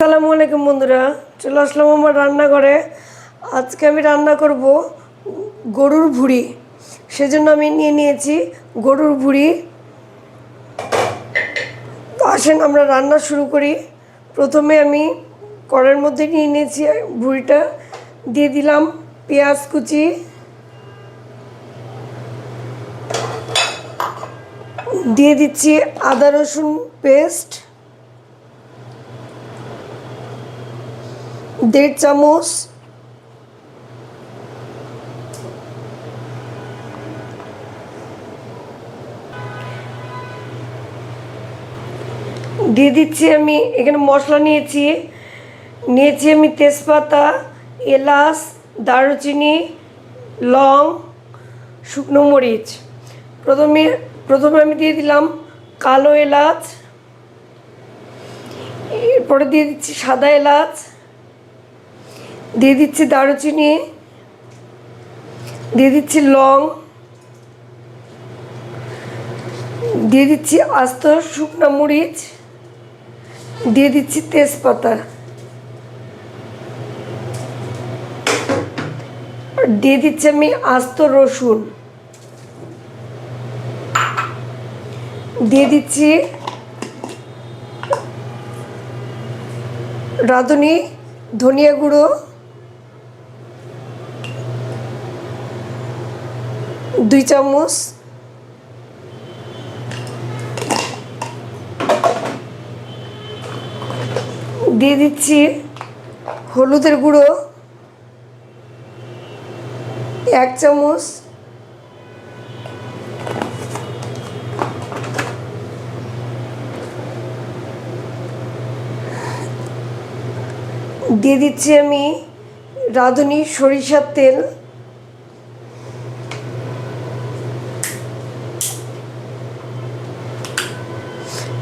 আসসালামু আলাইকুম বন্ধুরা, চলে আসলাম আমার রান্নাঘরে। আজকে আমি রান্না করব গরুর ভুঁড়ি। সেজন্য আমি নিয়ে নিয়েছি গরুর ভুঁড়ি। তো আসেন আমরা রান্না শুরু করি। প্রথমে আমি কড়াইয়ের মধ্যে নিয়ে নিয়েছি ভুঁড়িটা, দিয়ে দিলাম পেঁয়াজ কুচি, দিয়ে দিচ্ছি আদা রসুন পেস্ট 1.5 চামচ, দিয়ে দিচ্ছি আমি এখানে মশলা নিয়েছি আমি তেজপাতা, এলাচ, দারুচিনি, লং, শুকনো মরিচ। প্রথমে আমি দিয়ে দিলাম কালো এলাচ, এরপরে দিয়ে দিচ্ছি সাদা এলাচ, দিয়ে দিচ্ছি দারুচিনি, দিয়ে দিচ্ছি লং, দিয়ে দিচ্ছি আস্ত শুকনো মরিচ, দিয়ে দিচ্ছি তেজপাতা, দিয়ে দিচ্ছি আমি আস্ত রসুন, দিয়ে দিচ্ছি রাঁধুনি ধনিয়া গুঁড়ো 2 চামচ, দিয়ে দিচ্ছি হলুদের গুঁড়ো 1 চামচ, দিয়ে দিচ্ছি আমি রাঁধুনি সরিষার তেল,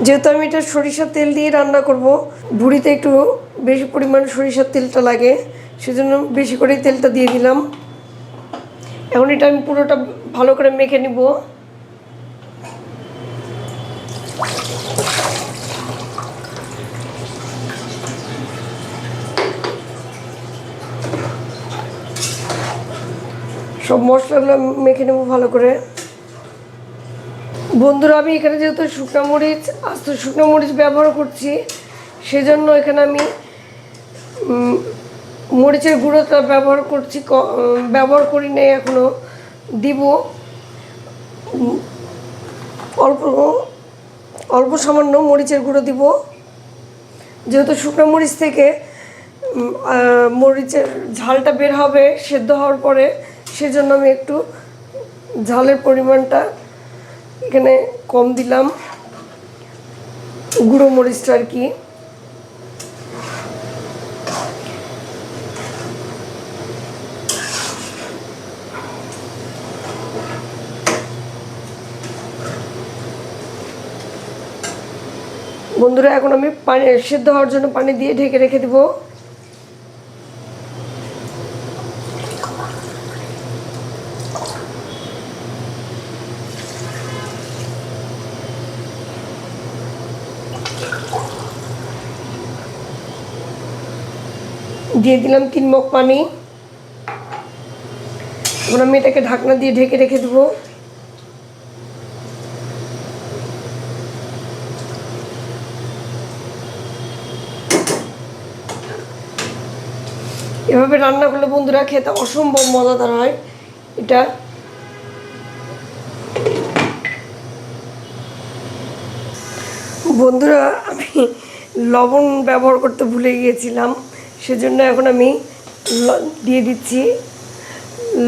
যেহেতু আমি এটা সরিষার তেল দিয়ে রান্না করব, ভুঁড়িতে একটু বেশি পরিমাণ সরিষার তেলটা লাগে, সেজন্য বেশি করে তেলটা দিয়ে দিলাম। এখন এটা আমি পুরোটা ভালো করে মেখে নিব। সব মশলাগুলো মেখে নেব ভালো করে। বন্ধুরা, আমি এখানে যেহেতু শুকনো মরিচ, আস্ত শুকনো মরিচ ব্যবহার করছি, সেজন্য এখানে আমি মরিচের গুঁড়োটা ব্যবহার করি নাই এখনও। দিব অল্প অল্প সামান্য মরিচের গুঁড়ো দিব, যেহেতু শুকনো মরিচ থেকে মরিচের ঝালটা বের হবে সেদ্ধ হওয়ার পরে, সেজন্য আমি একটু ঝালের পরিমাণটা এখানে কম দিলাম, গুঁড়ো মরিচটা আর কি। বন্ধুরা, এখন আমি পানি সেদ্ধ হওয়ার জন্য পানি দিয়ে ঢেকে রেখে দেব। দিয়ে দিলাম 3 মগ পানি। এখন আমি এটাকে ঢাকনা দিয়ে ঢেকে রেখে দেবো। এভাবে রান্না করলে বন্ধুরা খেতে অসম্ভব মজাদার হয় এটা। বন্ধুরা, আমি লবণ ব্যবহার করতে ভুলে গিয়েছিলাম, সেজন্য এখন আমি দিয়ে দিচ্ছি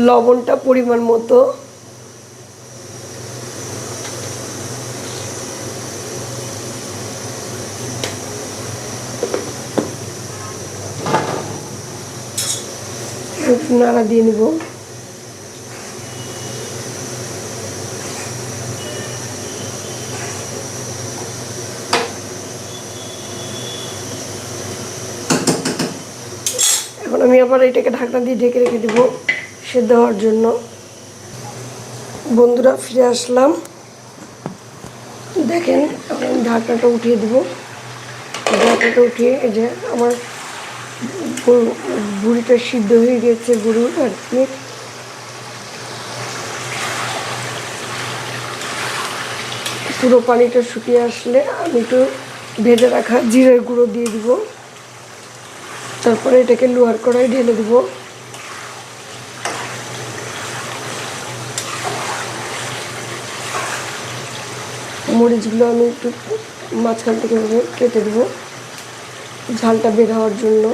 লবণটা পরিমাণ মতো। নাড়া দিয়ে নিব। এখন আমি আবার এটাকে ঢাকনা দিয়ে ঢেকে রেখে দেবো সেদ্ধ হওয়ার জন্য। বন্ধুরা, ফিরে আসলাম। দেখেন, এখন ঢাকনাটা উঠিয়ে দেবো। ঢাকাটা উঠিয়ে এই যে আমার বুড়িটা সিদ্ধ হয়ে গেছে, গরুর আর কি। পুরো পানিটা শুকিয়ে আসলে আমি একটু ভেজে রাখা জিরের গুঁড়ো দিয়ে দিব। তারপরে এটাকে লোহার কড়াই ঢেলে দিব। মরিচগুলো আমি একটু মাঝখান থেকে কেটে দেবো ঝালটা বের হওয়ার জন্য।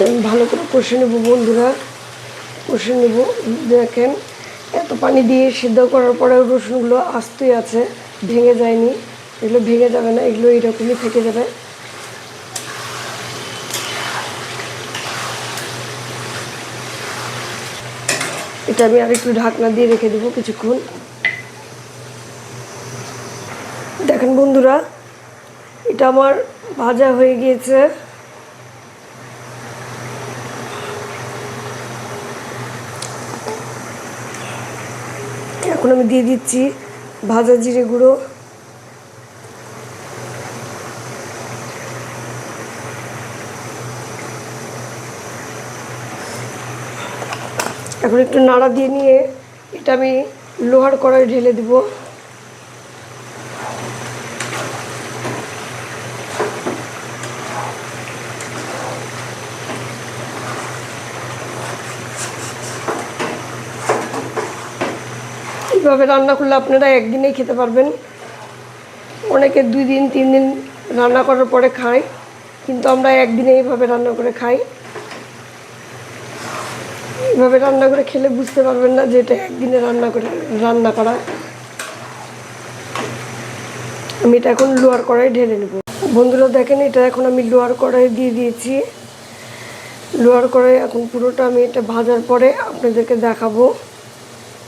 আমি ভালো করে কষে নেব বন্ধুরা, কষে নেব। দেখেন এত পানি দিয়ে সিদ্ধ করার পরেও রসুনগুলো আস্তেই আছে, ভেঙে যায়নি। এগুলো ভেঙে যাবে না, এগুলো এরকমই থেকে যাবে। এটা আমি আর একটু ঢাকনা দিয়ে রেখে দেবো কিছুক্ষণ। দেখেন বন্ধুরা, এটা আমার ভাজা হয়ে গিয়েছে। এখন আমি দিয়ে দিচ্ছি ভাজা জিরে গুঁড়ো। এখন একটু নাড়া দিয়ে নিয়ে এটা আমি লোহার কড়াই ঢেলে দিব। এইভাবে রান্না করলে আপনারা একদিনেই খেতে পারবেন। অনেকে 2 দিন 3 দিন রান্না করার পরে খায়, কিন্তু আমরা একদিনে এইভাবে রান্না করে খাই। এইভাবে রান্না করে খেলে বুঝতে পারবেন না যে এটা একদিনে রান্না করা। আমি এটা এখন লোহার কড়াই ঢেলে নেব। বন্ধুরা দেখেন, এটা এখন আমি লোহার কড়াই দিয়ে দিয়েছি। লোহার কড়াই এখন পুরোটা আমি এটা ভাজার পরে আপনাদেরকে দেখাবো।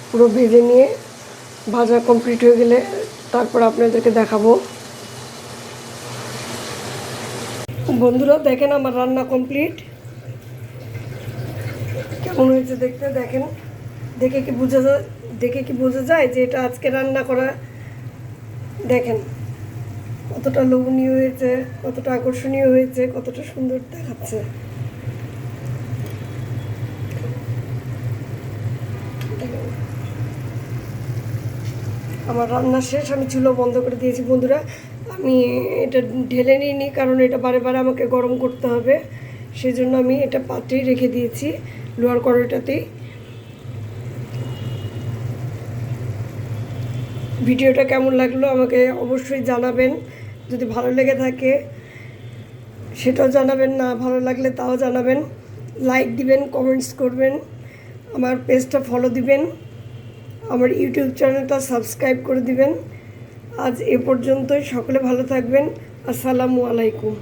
পুরো ভেজে নিয়ে ভাজা কমপ্লিট হয়ে গেলে তারপর আপনাদেরকে দেখাবো। বন্ধুরা দেখেন আমার রান্না কমপ্লিট। কেমন হয়েছে দেখতে দেখেন। দেখে কি বোঝা যায় যে এটা আজকে রান্না করা। দেখেন কতটা লোভনীয় হয়েছে, কতটা আকর্ষণীয় হয়েছে, কতটা সুন্দর দেখাচ্ছে। আমার রান্না শেষ, আমি চুলো বন্ধ করে দিয়েছি বন্ধুরা। আমি এটা ঢেলে নিইনি, কারণ এটা বারে বারে আমাকে গরম করতে হবে। সেই জন্য আমি এটা পাত্রেই রেখে দিয়েছি, লোহার কড়াইটাতেই। ভিডিওটা কেমন লাগলো আমাকে অবশ্যই জানাবেন। যদি ভালো লেগে থাকে সেটাও জানাবেন, না ভালো লাগলে তাও জানাবেন। লাইক দিবেন, কমেন্টস করবেন, আমার পেজটা ফলো দিবেন, আমার ইউটিউব চ্যানেলটা সাবস্ক্রাইব করে দিবেন। আজ এ পর্যন্তই। সকলে ভালো থাকবেন। আসসালামু আলাইকুম।